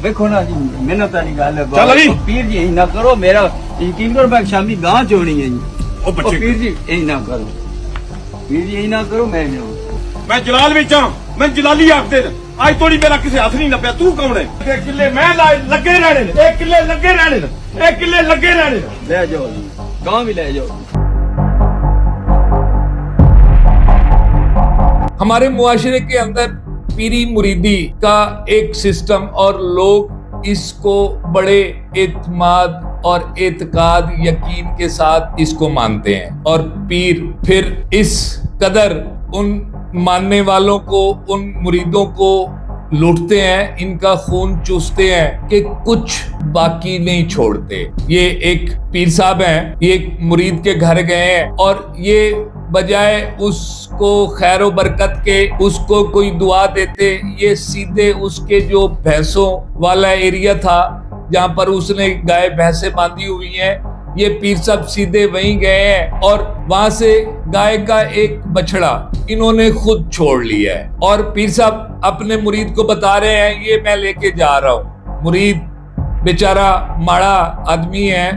देखो ना जी मेहनत वाली गल है चल अली। पीर जी यही ना करो मेरा यकीन करो मैं शामी गां चोनी है जी ओ बच्चे पीर जी यही ना करो पीर जी यही ना करो मैं नहीं मैं जलाल विच हां मैं जलाली आखदे ने आज तोड़ी मेरा किसे हथ नहीं नपया तू कौन है एक किले मैं लगे रहने ने एक किले लगे रहने ने एक किले लगे रहने ने ले जाओ जी गां भी ले जाओ। हमारे मुआशरे के अंदर पीरी मुरीदी का एक सिस्टम और लोग इसको बड़े एतमाद और एतकाद यकीन के साथ इसको मानते हैं और पीर फिर इस कदर उन मानने वालों को उन मुरीदों को लूटते हैं, इनका खून चूसते हैं कि कुछ बाकी नहीं छोड़ते। ये एक पीर साहब हैं, ये एक मुरीद के घर गए हैं और ये बजाय उसको खैर व बरकत के उसको कोई दुआ देते, ये सीधे उसके जो भैंसों वाला एरिया था जहां पर उसने गाय भैंसें बांधी हुई हैं, ये पीर साहब सीधे वहीं गए हैं और वहां से गाय का एक बछड़ा इन्होंने खुद छोड़ लिया है और पीर साहब अपने मुरीद को बता रहे हैं ये मैं लेके जा रहा हूँ। मुरीद बेचारा माड़ा आदमी है,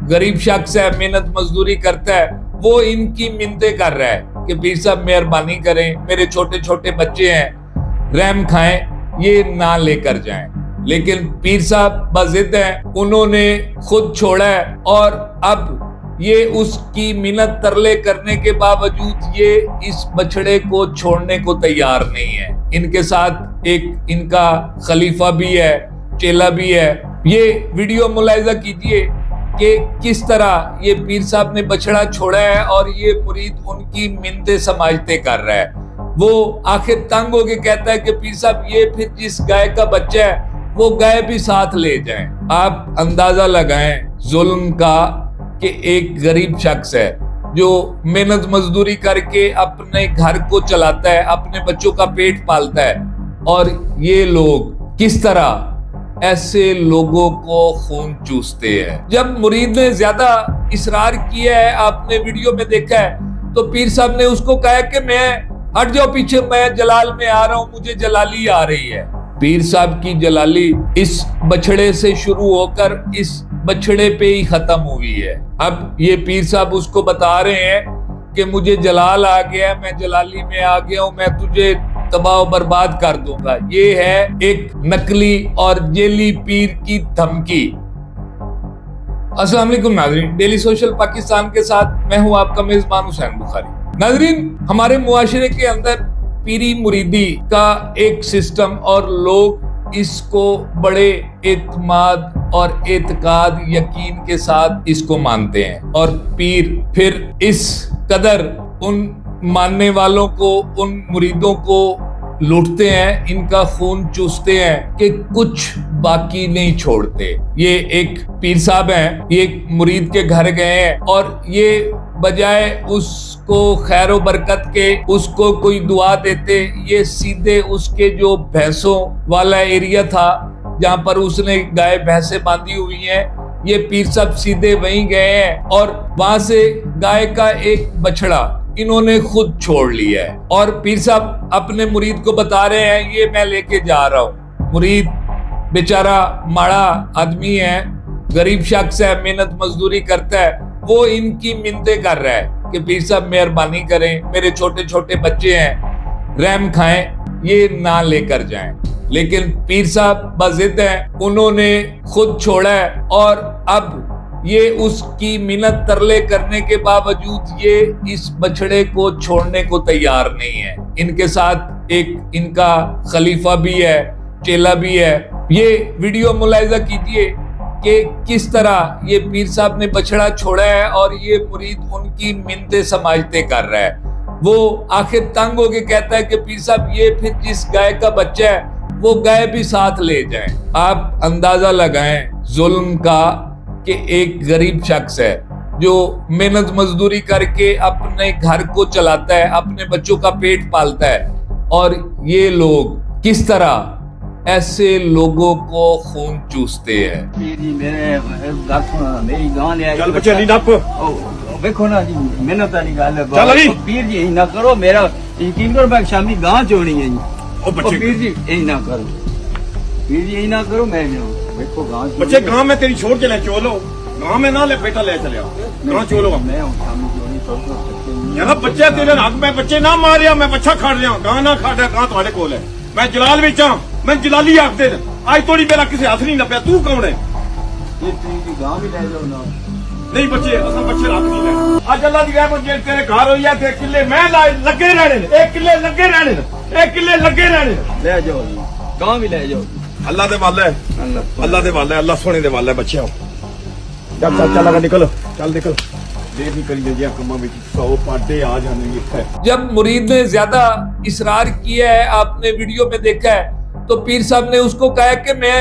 गरीब शख्स है, मेहनत मजदूरी करता है, वो इनकी मिन्नतें कर रहा है कि पीर साहब मेहरबानी करें, मेरे छोटे छोटे बच्चे हैं, रहम खाएं, ये ना लेकर जाएं। लेकिन पीर साहब बज़िद हैं, उन्होंने खुद छोड़ा है और अब ये उसकी मिन्नत तरले करने के बावजूद ये इस बछड़े को छोड़ने को तैयार नहीं है। इनके साथ एक इनका खलीफा भी है, चेला भी है। ये वीडियो मुलाहिजा कीजिए कि किस तरह ये पीर साहब ने बछड़ा छोड़ा है और ये मुरीद उनकी मिन्नतें समाजते कर रहा है। वो आखिर तंग होके कहता है कि पीर साहब ये फिर जिस गाय का बच्चा है वो गाय भी साथ ले जाएं। आप अंदाजा लगाएं जुल्म का कि एक गरीब शख्स है जो मेहनत मजदूरी करके अपने घर को चलाता है, अपने बच्चों का पेट पालता है और ये लोग किस तरह ऐसे लोगों को खून चूसते हैं। जब मुरीद ने ज्यादा इसरार किया है, आपने वीडियो में देखा है, तो पीर साहब ने उसको कहा कि मैं हट जाओ पीछे, मैं जलाल में आ रहा हूं, मुझे जलाली आ रही है। पीर साहब की जलाली इस बछड़े से शुरू होकर इस बछड़े पे ही खत्म हुई है। अब ये पीर साहब उसको बता रहे हैं कि मुझे जलाल आ गया, मैं जलाली में आ गया हूं, मैं तुझे तबाह बर्बाद कर दूंगा। ये है एक नकली और जेली पीर की धमकी। अस्सलाम वालेकुम नाज़रीन, डेली सोशल पाकिस्तान के साथ मैं हूं आपका मेजबान हुसैन बुखारी। नाज़रीन, हमारे मुआशरे के अंदर पीरी मुरीदी का एक सिस्टम और लोग इसको बड़े एतमाद और एतकाद यकीन के साथ इसको मानते हैं और पीर फिर इस कदर उन मानने वालों को उन मुरीदों को लूटते हैं, इनका खून चूसते हैं कि कुछ बाकी नहीं छोड़ते। ये एक पीर साहब हैं, ये एक मुरीद के घर गए हैं और ये बजाय उसको खैर व बरकत के उसको कोई दुआ देते, ये सीधे उसके जो भैंसों वाला एरिया था जहां पर उसने गाय भैंसें बांधी हुई हैं, ये पीर साहब सीधे वहीं गए हैं और वहां से गाय का एक बछड़ा इन्होंने खुद छोड़ लिया है और पीर साहब अपने मुरीद को बता रहे हैं ये मैं लेके जा रहा हूँ। मुरीद बेचारा माड़ा आदमी है, गरीब शख्स है, मेहनत मजदूरी करता है, वो इनकी मिन्नतें कर रहा है कि पीर साहब मेहरबानी करें, मेरे छोटे छोटे बच्चे हैं, रहम खाएं, ये ना लेकर जाएं। लेकिन पीर साहब बज़िद हैं, उन्होंने खुद छोड़ा है और अब ये उसकी मिन्नत तरले करने के बावजूद ये इस बछड़े को छोड़ने को तैयार नहीं है। इनके साथ एक इनका खलीफा भी है, चेला भी है। ये वीडियो मुलाहिजा कीजिए कि किस तरह ये पीर साहब ने बछड़ा छोड़ा है और ये मुरीद उनकी मिन्नतें समाजते कर रहा है। वो आखिर तंग होके कहता है कि पीर साहब ये फिर जिस गाय का बच्चा है वो गाय भी साथ ले जाएं। आप अंदाजा लगाएं जुल्म का कि एक गरीब शख्स है जो मेहनत मजदूरी करके अपने घर को चलाता है, अपने बच्चों का पेट पालता है और ये लोग किस तरह ऐसे लोगों को खून चूसते हैं। मेरी गां ले चल बच्चे नहीं नप देखो ना जी मेहनत वाली गल है चल अली। पीर जी यही ना करो मेरा यकीन करो मैं शामी गां चोनी है जी ओ बच्चे पीर जी यही ना करो पीर जी यही ना करो, मैं नहीं देखो गाँव बच्चे गांव में तेरी छोड़ के ले चलो, गांव में ना ले बेटा ले चले गांव चलो। मैं हूँ शामी जोड़ी सब यार बच्चे तेरे हक में बच्चे ना मारिया, मैं बच्चा खाड़ रहा गां ना खाड़ा गां तुम्हारे कोल है। मैं जलाल विच हां, मैं जलाली आखदे ने, आज तोड़ी मेरा किसी हाथ नहीं नपया। तू कौन है? ये पीर जी गाँव भी ले जाओ ना। नहीं बच्चे असल बच्चे रात नहीं ले आज अल्लाह दी रहमत जे तेरे घर होई है ते किले मैं लगे रहने ने, एक किले लगे रहने ने, एक किले लगे रहने ने। ले जाओ जी, गाँव भी ले जाओ। अल्लाह दे वाले अल्लाह दे वाले अल्लाह सोने दे वाले बच्चे आओ। चल चल चल निकल चल निकल, देर नहीं करी जी कमा में 100 पाटे आ जाने इत्थे। जब मुरीद ने ज्यादा इसरार किया है, आपने वीडियो में देखा है, तो पीर साहब ने उसको कहा कि मैं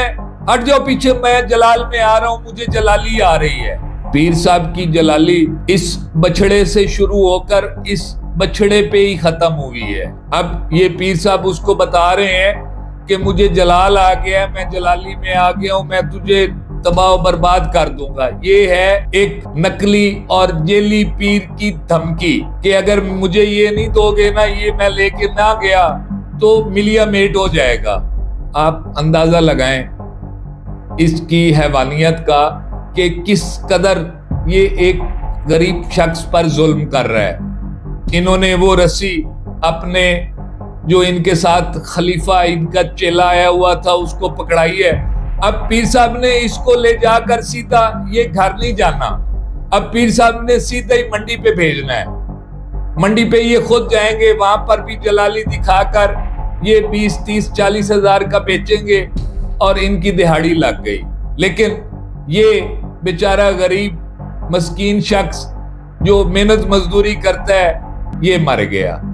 हट जाओ पीछे, मैं जलाल में आ रहा हूं, मुझे जलाली आ रही है। पीर साहब की जलाली इस बछड़े से शुरू होकर इस बछड़े पे ही खत्म हुई है। अब ये पीर साहब उसको बता रहे हैं कि मुझे जलाल आ गया, मैं जलाली में आ गया हूं, मैं तुझे तबाह बर्बाद कर दूंगा। ये है एक नकली और जेली पीर की धमकी कि अगर मुझे ये नहीं दोगे ना, ये मैं लेके ना गया तो मिलिया मेट हो जाएगा। आप अंदाजा लगाएं इसकी हैवानियत का कि किस कदर ये एक गरीब शख्स पर जुल्म कर रहा है। इन्होंने वो रस्सी अपने जो इनके साथ खलीफा इनका चेला आया हुआ था उसको पकड़ाई है। अब पीर साहब ने इसको ले जाकर सीधा, ये घर नहीं जाना, अब पीर साहब ने सीधा ही मंडी पे भेजना है। मंडी पे ये खुद जाएंगे, वहां पर भी जलाली दिखाकर ये 20, 30, 40 हजार का बेचेंगे और इनकी दिहाड़ी लग गई। लेकिन ये बेचारा गरीब मस्कीन शख्स जो मेहनत मजदूरी करता है, ये मर गया।